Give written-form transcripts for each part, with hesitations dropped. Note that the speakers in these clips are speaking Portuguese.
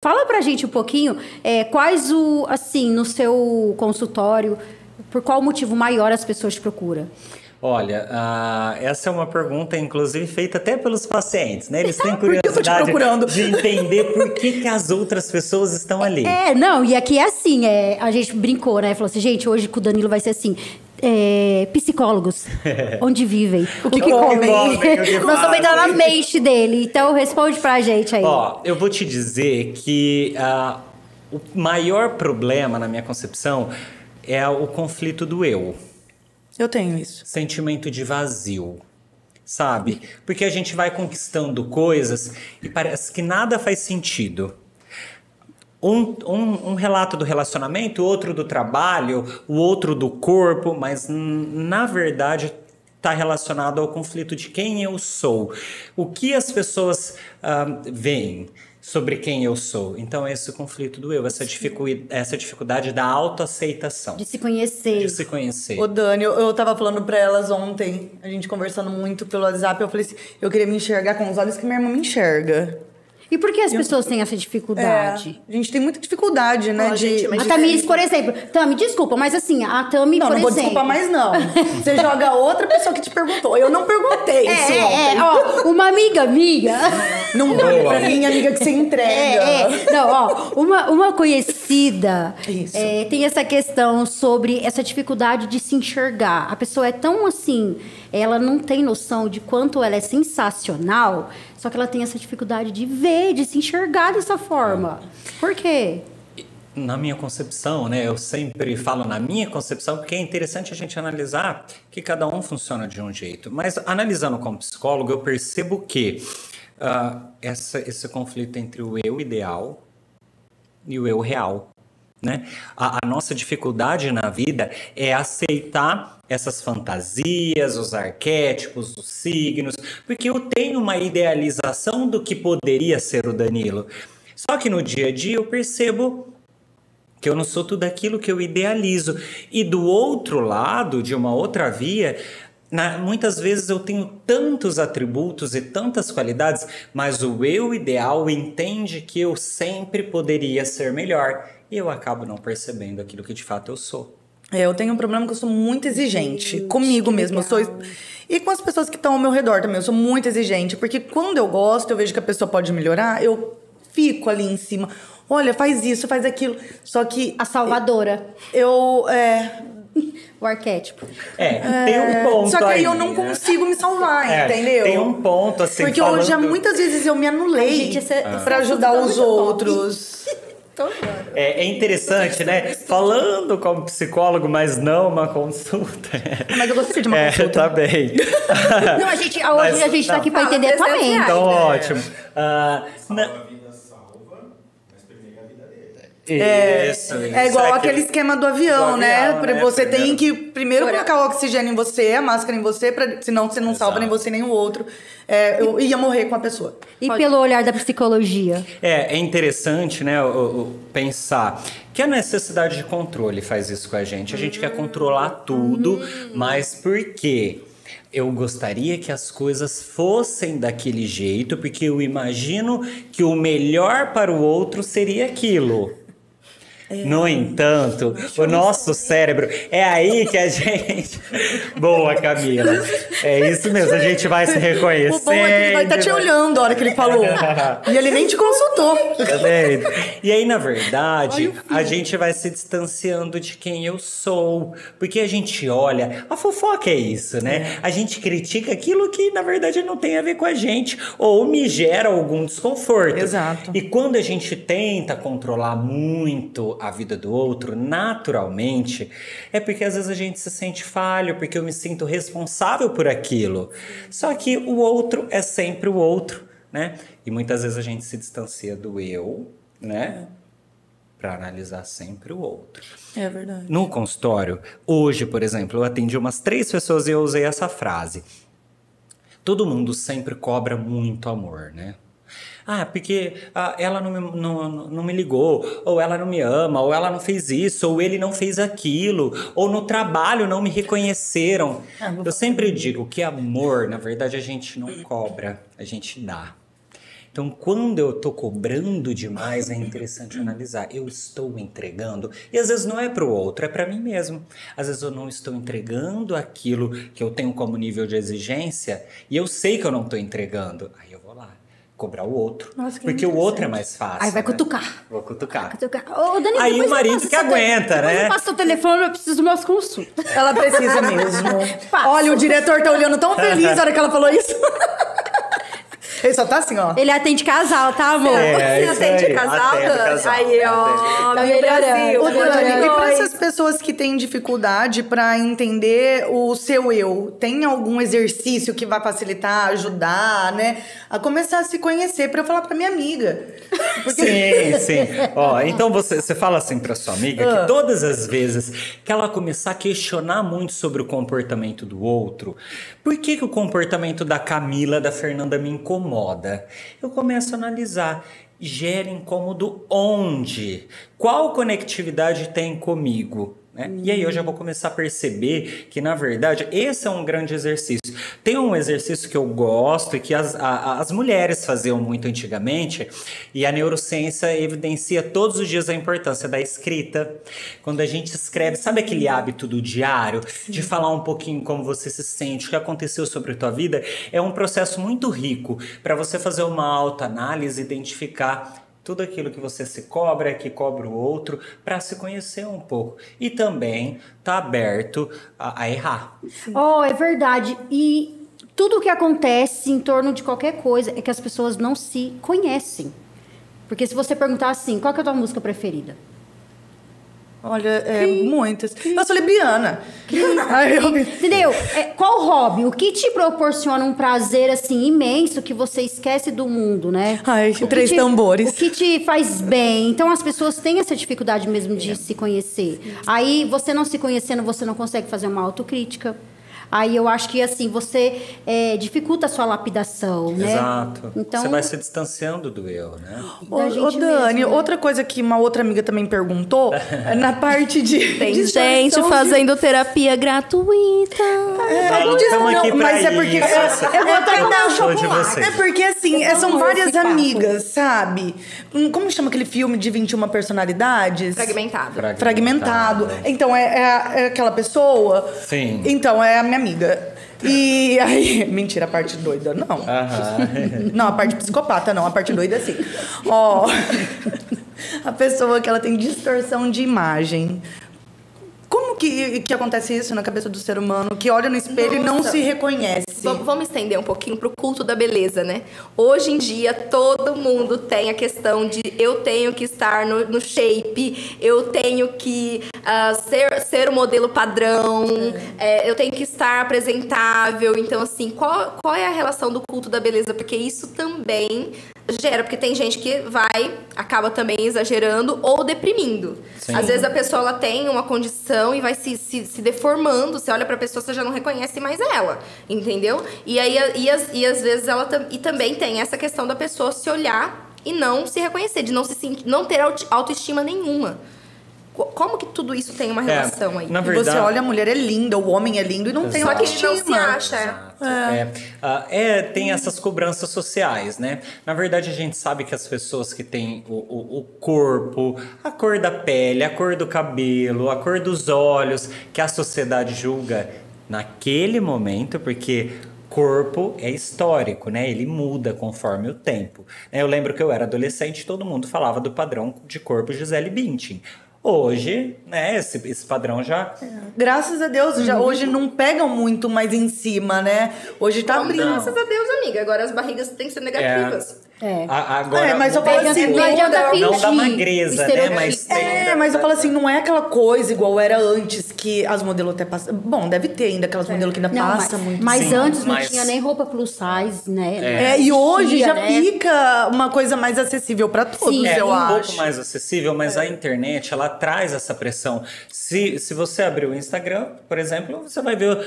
Fala pra gente um pouquinho, quais assim, no seu consultório, por qual motivo maior as pessoas te procuram? Olha, essa é uma pergunta, inclusive, feita até pelos pacientes, né? Eles têm Por que eu tô te curiosidade procurando? de entender por que as outras pessoas estão ali. Não, e aqui é assim, a gente brincou, né? Falou assim, gente, hoje com o Danilo vai ser assim, psicólogos, onde vivem, o que comem. Nós vamos entrar na mente dele, então responde pra gente aí. Ó, eu vou te dizer que o maior problema, na minha concepção, é o conflito do eu. Eu tenho isso. Sentimento de vazio, sabe? Porque a gente vai conquistando coisas e parece que nada faz sentido. Um relato do relacionamento, outro do trabalho, o outro do corpo, mas na verdade está relacionado ao conflito de quem eu sou. O que as pessoas veem sobre quem eu sou. Então, esse conflito do eu, essa dificuldade da autoaceitação. De se conhecer. De se conhecer. Ô Dani, eu tava falando pra elas ontem, a gente conversando muito pelo WhatsApp, eu falei assim, eu queria me enxergar com os olhos que minha irmã me enxerga. E por que as pessoas têm essa dificuldade? A gente tem muita dificuldade, né? A Tamiris, por exemplo. Tami, desculpa, mas assim, a Tami, por exemplo... Não vou desculpar mais, não. Você joga outra pessoa que te perguntou. Eu não perguntei isso ontem. Ó, uma amiga minha... Não vale pra mim, amiga, que você entrega. Não, ó, uma conhecida Isso. tem essa questão sobre essa dificuldade de se enxergar. A pessoa é tão assim... Ela não tem noção de quanto ela é sensacional, só que ela tem essa dificuldade de ver, de se enxergar dessa forma. Por quê? Na minha concepção, né? Eu sempre falo na minha concepção, porque é interessante a gente analisar que cada um funciona de um jeito. Mas analisando como psicólogo, eu percebo que esse conflito entre o eu ideal e o eu real, né? A nossa dificuldade na vida é aceitar essas fantasias, os arquétipos, os signos, porque eu tenho uma idealização do que poderia ser o Danilo. Só que no dia a dia eu percebo que eu não sou tudo aquilo que eu idealizo. E do outro lado, de uma outra via, muitas vezes eu tenho tantos atributos e tantas qualidades, mas o eu ideal entende que eu sempre poderia ser melhor. E eu acabo não percebendo aquilo que de fato eu sou. Eu tenho um problema que eu sou muito exigente. Comigo mesmo. E com as pessoas que estão ao meu redor também. Eu sou muito exigente. Porque quando eu gosto, eu vejo que a pessoa pode melhorar, eu fico ali em cima. Olha, faz isso, faz aquilo. Só que... A salvadora. O arquétipo. Tem um ponto. Só que aí eu né? não consigo me salvar, entendeu? Tem um ponto, assim, porque hoje, muitas vezes, eu me anulei pra ajudar os outros. É interessante, né? Falando como psicólogo, mas não uma consulta. Mas eu gostei de uma consulta. Tá bem. Não, hoje a gente tá aqui pra entender a tua mente. Então, ótimo. Isso, é igual aquele esquema do avião, né? Você tem que primeiro colocar o oxigênio em você, a máscara em você, senão você não salva nem você nem o outro. Eu ia morrer com a pessoa. E pelo olhar da psicologia? É interessante, né, pensar que a necessidade de controle faz isso com a gente. A gente quer controlar tudo, mas por quê? Eu gostaria que as coisas fossem daquele jeito, porque eu imagino que o melhor para o outro seria aquilo. No entanto, o nosso cérebro... É aí que a gente... Boa, Camila. É isso mesmo, a gente vai se reconhecendo. O bom é que ele vai estar te olhando a hora que ele falou. E ele nem te consultou. Tá vendo? E aí, na verdade, a gente vai se distanciando de quem eu sou. Porque a gente olha... A fofoca é isso, né? A gente critica aquilo que, na verdade, não tem a ver com a gente. Ou me gera algum desconforto. Exato. E quando a gente tenta controlar muito a vida do outro, naturalmente, é porque às vezes a gente se sente falho, porque eu me sinto responsável por aquilo. Só que o outro é sempre o outro, né? E muitas vezes a gente se distancia do eu, né? Para analisar sempre o outro. É verdade. No consultório, hoje, por exemplo, eu atendi umas 3 pessoas e eu usei essa frase. Todo mundo sempre cobra muito amor, né? Porque ela não me ligou, ou ela não me ama, ou ela não fez isso, ou ele não fez aquilo, ou no trabalho não me reconheceram. Eu sempre digo que amor, na verdade, a gente não cobra, a gente dá. Então, quando eu tô cobrando demais, é interessante analisar. Eu estou entregando, e às vezes não é para o outro, é para mim mesmo. Às vezes eu não estou entregando aquilo que eu tenho como nível de exigência, e eu sei que eu não estou entregando. Aí eu vou lá cobrar o outro. Nossa, porque o outro é mais fácil. Aí vai né? cutucar. Vou cutucar. Ô, Dani, Aí depois o marido você que passa seu aguenta, depois né? você passa o telefone, eu preciso de umas consultas. Ela precisa mesmo. Passa. Olha, o diretor tá olhando tão feliz na hora que ela falou isso. Ele só tá assim, ó. Ele atende casal, tá, amor? É, Você isso atende aí, casal? atende casal, Aí, ó. Tá Meu Brasil. Ô, Dani, e pra Oi. essas pessoas que têm dificuldade pra entender o seu eu, tem algum exercício que vai facilitar, ajudar, né? A começar a se conhecer, pra eu falar pra minha amiga. Sim, sim. Ó, então você fala assim pra sua amiga que todas as vezes que ela começar a questionar muito sobre o comportamento do outro, por que o comportamento da Camila, da Fernanda me incomoda? Eu começo a analisar. Gera incômodo onde? Qual conectividade tem comigo? Né? E aí eu já vou começar a perceber que, na verdade, esse é um grande exercício. Tem um exercício que eu gosto e que as mulheres faziam muito antigamente, e a neurociência evidencia todos os dias a importância da escrita. Quando a gente escreve, sabe aquele hábito do diário? De falar um pouquinho como você se sente, o que aconteceu sobre a tua vida? É um processo muito rico para você fazer uma autoanálise, identificar tudo aquilo que você se cobra, que cobra o outro, para se conhecer um pouco. E também tá aberto a errar. Oh, é verdade. E tudo o que acontece em torno de qualquer coisa é que as pessoas não se conhecem. Porque se você perguntar assim, qual que é a tua música preferida? Olha, muitas. Eu sou libriana. Entendeu? Qual hobby? O que te proporciona um prazer, assim, imenso que você esquece do mundo, né? Ai, O que três tambores. O que te faz bem. Então, as pessoas têm essa dificuldade mesmo de se conhecer. Aí, você não se conhecendo, você não consegue fazer uma autocrítica. Aí eu acho que, assim, você dificulta a sua lapidação, né? Exato. Então, você vai se distanciando do eu, né? Ô, Dani, mesmo, né? outra coisa que uma outra amiga também perguntou, na parte de... Tem de gente solução de- fazendo terapia gratuita. Estamos aqui pra mas é porque... isso. Eu vou até dar um Sou de chocolate. vocês. É porque, assim, são amor, várias esse papo. amigas, sabe? Como chama aquele filme de 21 personalidades? Fragmentado. Fragmentado. Então, é aquela pessoa? Sim. Então, é a minha amiga. E aí... Mentira, a parte doida, não. Aham. Não, a parte psicopata não, a parte doida é assim. Ó, a pessoa que ela tem distorção de imagem. Como que acontece isso na cabeça do ser humano? Que olha no espelho e não Nossa. se reconhece. Vamos estender um pouquinho pro culto da beleza, né? Hoje em dia, todo mundo tem a questão de eu tenho que estar no shape, eu tenho que ser o modelo padrão, eu tenho que estar apresentável. Então, assim, qual é a relação do culto da beleza? Porque isso também gera, porque tem gente que acaba também exagerando ou deprimindo. Sim. Às vezes a pessoa ela tem uma condição e vai se deformando. Você olha pra pessoa, você já não reconhece mais ela, entendeu? E aí às vezes ela e também tem essa questão da pessoa se olhar e não se reconhecer, de não se sentir, não ter autoestima nenhuma. Como que tudo isso tem uma relação aí? Na E verdade, você olha, a mulher é linda, o homem é lindo e não tem Só que ele autoestima. não se acha. Exato. Tem essas cobranças sociais, né? Na verdade, a gente sabe que as pessoas que têm o corpo, a cor da pele, a cor do cabelo, a cor dos olhos, que a sociedade julga naquele momento, porque corpo é histórico, né? Ele muda conforme o tempo. Eu lembro que eu era adolescente e todo mundo falava do padrão de corpo Gisele Bündchen. Hoje, né, esse padrão já... Graças a Deus, hoje não pegam muito mais em cima, né? Hoje tá abrindo. Graças a Deus, amiga. Agora as barrigas têm que ser negativas. Agora, mas eu falo assim, não adianta fingir. não da magreza, né? Estereotipo. Mas tem Mas eu falo assim, não é aquela coisa igual era antes, que as modelos até passam... Bom, deve ter ainda aquelas modelos que ainda Não, passam muito. mas Sim, antes não mas- tinha nem roupa plus size, né? E hoje já né? fica uma coisa mais acessível pra todos, Sim. eu um acho. pouco mais acessível, mas a internet, ela traz essa pressão. Se você abrir o Instagram, por exemplo, você vai ver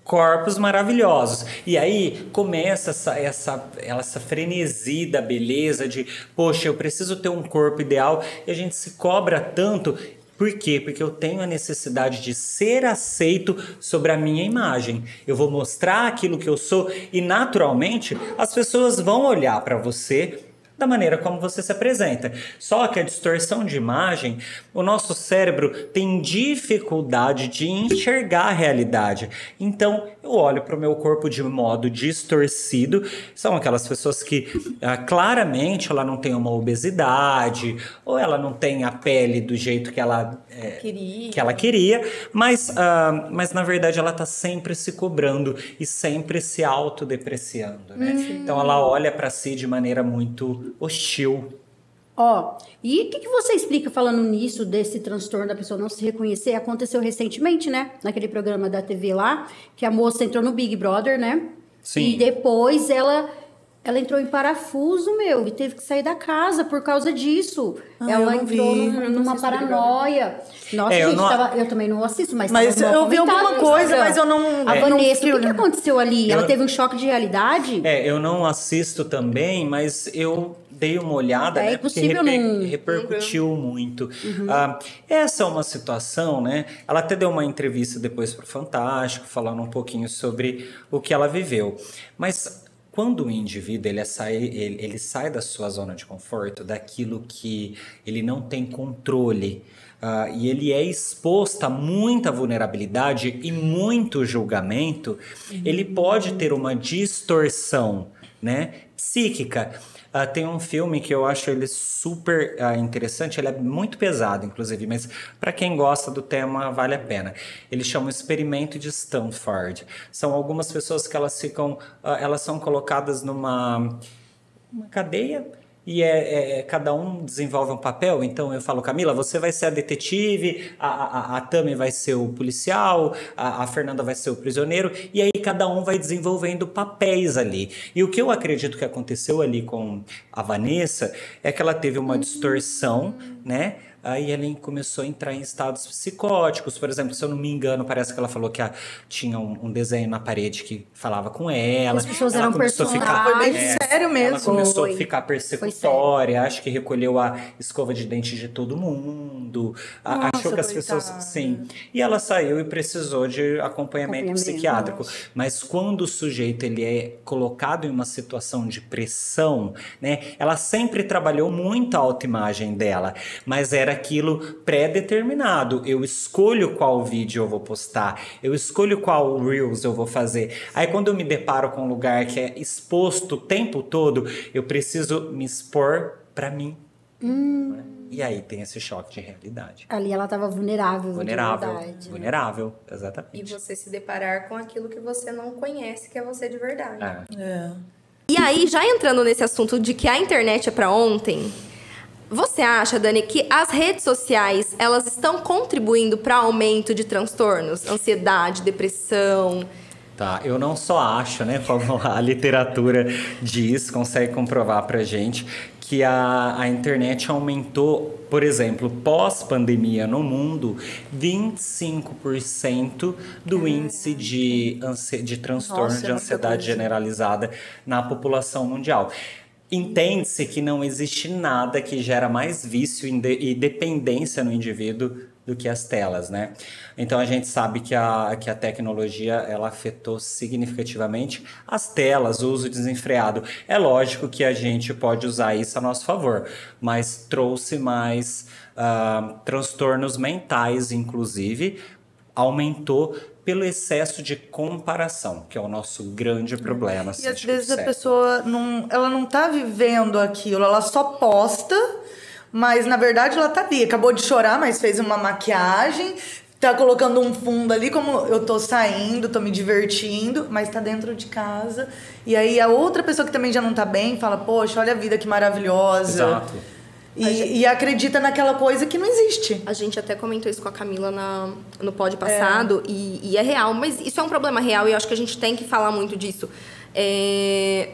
corpos maravilhosos. E aí começa essa frenesi da beleza de, poxa, eu preciso ter um corpo ideal, e a gente se cobra tanto. Por quê? Porque eu tenho a necessidade de ser aceito sobre a minha imagem. Eu vou mostrar aquilo que eu sou e, naturalmente, as pessoas vão olhar para você da maneira como você se apresenta. Só que a distorção de imagem, o nosso cérebro tem dificuldade de enxergar a realidade. Então, eu olho para o meu corpo de modo distorcido. São aquelas pessoas que claramente ela não tem uma obesidade, ou ela não tem a pele do jeito que ela queria, mas na verdade ela está sempre se cobrando e sempre se autodepreciando, né? Então ela olha para si de maneira muito hostil. E o que você explica falando nisso, desse transtorno da pessoa não se reconhecer? Aconteceu recentemente, né? Naquele programa da TV lá, que a moça entrou no Big Brother, né? Sim. E depois ela entrou em parafuso, e teve que sair da casa por causa disso. Ela entrou numa paranoia. Nossa, eu também não assisto, mas eu vi alguma coisa, mas eu não... A Vanessa, o que aconteceu ali? Ela teve um choque de realidade? Eu não assisto também, mas eu dei uma olhada, né? Porque repercutiu muito. Essa é uma situação, né? Ela até deu uma entrevista depois para o Fantástico, falando um pouquinho sobre o que ela viveu. Mas quando o indivíduo ele sai da sua zona de conforto, daquilo que ele não tem controle, e ele é exposto a muita vulnerabilidade e muito julgamento, ele pode ter uma distorção, né, psíquica. Tem um filme que eu acho ele super interessante, ele é muito pesado, inclusive, mas para quem gosta do tema, vale a pena. Ele chama o Experimento de Stanford. São algumas pessoas que elas são colocadas numa cadeia, e cada um desenvolve um papel. Então eu falo, Camila, você vai ser a detetive, a Tami vai ser o policial, a Fernanda vai ser o prisioneiro, e aí cada um vai desenvolvendo papéis ali. E o que eu acredito que aconteceu ali com a Vanessa é que ela teve uma distorção, né? Aí ela começou a entrar em estados psicóticos. Por exemplo, se eu não me engano, parece que ela falou que tinha um desenho na parede que falava com ela. As pessoas eram personagens. Foi bem sério mesmo. Ela começou a ficar persecutória, acho que recolheu a escova de dente de todo mundo. Achou que as pessoas... Sim. E ela saiu e precisou de acompanhamento psiquiátrico. Mas quando o sujeito ele é colocado em uma situação de pressão, né? Ela sempre trabalhou muito a autoimagem dela, mas era aquilo pré-determinado. Eu escolho qual vídeo eu vou postar, eu escolho qual Reels eu vou fazer. Aí quando eu me deparo com um lugar que é exposto o tempo todo, eu preciso me expor pra mim. Né? E aí tem esse choque de realidade. Ali ela estava vulnerável, vulnerável, exatamente. E você se deparar com aquilo que você não conhece, que é você de verdade. É. E aí, já entrando nesse assunto de que a internet é pra ontem, você acha, Dani, que as redes sociais, elas estão contribuindo para aumento de transtornos? Ansiedade, depressão? Tá, eu não só acho, né, como a literatura diz, consegue comprovar pra gente, que a internet aumentou, por exemplo, pós-pandemia no mundo, 25% do índice de transtorno de ansiedade generalizada na população mundial. Entende-se que não existe nada que gera mais vício e dependência no indivíduo do que as telas, né? Então a gente sabe que a tecnologia ela afetou significativamente as telas, o uso desenfreado. É lógico que a gente pode usar isso a nosso favor, mas trouxe mais transtornos mentais, inclusive, aumentou pelo excesso de comparação, que é o nosso grande problema. E às vezes a pessoa não tá vivendo aquilo, ela só posta, mas na verdade ela tá ali, acabou de chorar, mas fez uma maquiagem, tá colocando um fundo ali, como eu tô saindo, tô me divertindo, mas tá dentro de casa. E aí a outra pessoa que também já não tá bem fala, poxa, olha a vida que maravilhosa. Exato. E acredita naquela coisa que não existe. A gente até comentou isso com a Camila no pod passado, e é real, mas isso é um problema real e eu acho que a gente tem que falar muito disso.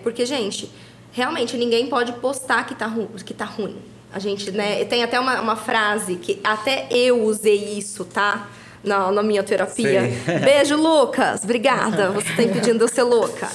Porque, gente, realmente ninguém pode postar que tá ruim. A gente, né, tem até uma frase que até eu usei isso, tá? na minha terapia. Sei. Beijo, Lucas. Obrigada. Você tá impedindo de eu ser louca.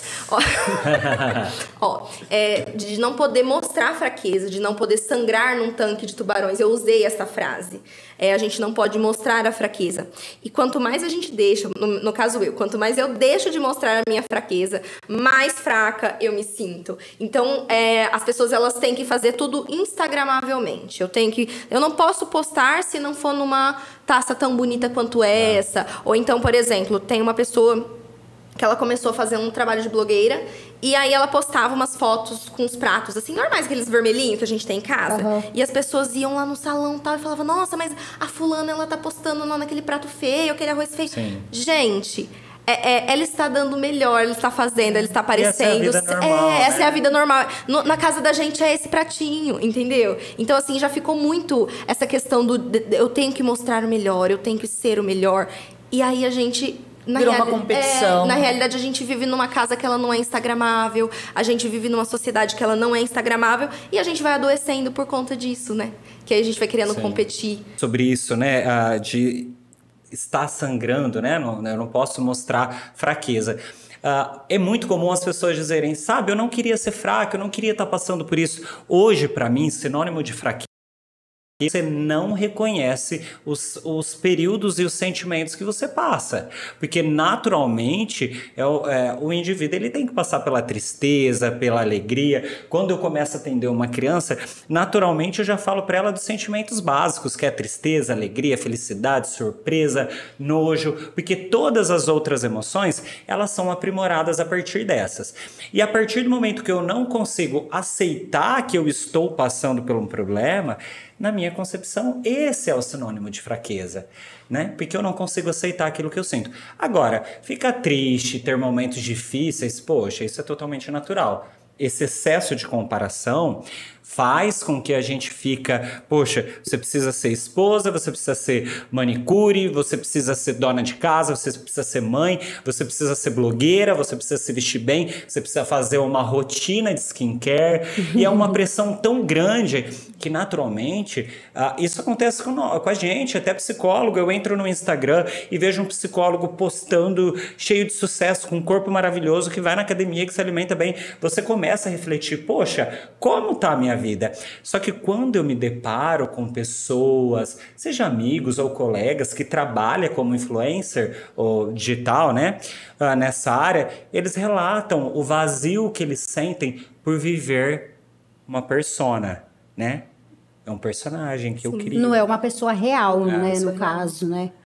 De não poder mostrar fraqueza, de não poder sangrar num tanque de tubarões. Eu usei essa frase. A gente não pode mostrar a fraqueza. E quanto mais a gente deixa, no caso quanto mais eu deixo de mostrar a minha fraqueza, mais fraca eu me sinto. Então, as pessoas, elas têm que fazer tudo instagramavelmente. Eu não posso postar se não for numa taça tão bonita quanto essa. Ou então, por exemplo, tem uma pessoa que ela começou a fazer um trabalho de blogueira e aí ela postava umas fotos com os pratos, assim, normais, aqueles vermelhinhos que a gente tem em casa. Uhum. E as pessoas iam lá no salão e tal, e falavam, nossa, mas a fulana, ela tá postando lá naquele prato feio, aquele arroz feio. Sim. Gente, ela está dando melhor, ela está fazendo, ela está aparecendo. Essa é a vida normal, essa né? é a vida normal. Na casa da gente é esse pratinho, entendeu? Então, assim, já ficou muito essa questão eu tenho que mostrar o melhor, eu tenho que ser o melhor. E aí a gente... Virou uma competição. Na realidade, a gente vive numa casa que ela não é instagramável, a gente vive numa sociedade que ela não é instagramável e a gente vai adoecendo por conta disso, né? Que aí a gente vai querendo competir. Sobre isso, né, de estar sangrando, né, eu não posso mostrar fraqueza. É muito comum as pessoas dizerem, sabe, eu não queria ser fraco, eu não queria estar passando por isso. Hoje, para mim, sinônimo de fraqueza, você não reconhece os períodos e os sentimentos que você passa. Porque, naturalmente, o indivíduo ele tem que passar pela tristeza, pela alegria. Quando eu começo a atender uma criança, naturalmente eu já falo para ela dos sentimentos básicos, que é tristeza, alegria, felicidade, surpresa, nojo. Porque todas as outras emoções, elas são aprimoradas a partir dessas. E a partir do momento que eu não consigo aceitar que eu estou passando por um problema... Na minha concepção, esse é o sinônimo de fraqueza, né? Porque eu não consigo aceitar aquilo que eu sinto. Agora, ficar triste, ter momentos difíceis, poxa, isso é totalmente natural. Esse excesso de comparação faz com que a gente fica, poxa, você precisa ser esposa, você precisa ser manicure, você precisa ser dona de casa, você precisa ser mãe, você precisa ser blogueira, você precisa se vestir bem, você precisa fazer uma rotina de skincare. E é uma pressão tão grande que, naturalmente, isso acontece com a gente, até psicólogo. Eu entro no Instagram e vejo um psicólogo postando cheio de sucesso, com um corpo maravilhoso, que vai na academia, que se alimenta bem. Você começa a refletir, poxa, como tá a minha vida? Só que quando eu me deparo com pessoas, seja amigos ou colegas que trabalham como influencer ou digital, né, nessa área, eles relatam o vazio que eles sentem por viver uma persona, né? É um personagem que eu crio. Não é uma pessoa real, né, no caso, né?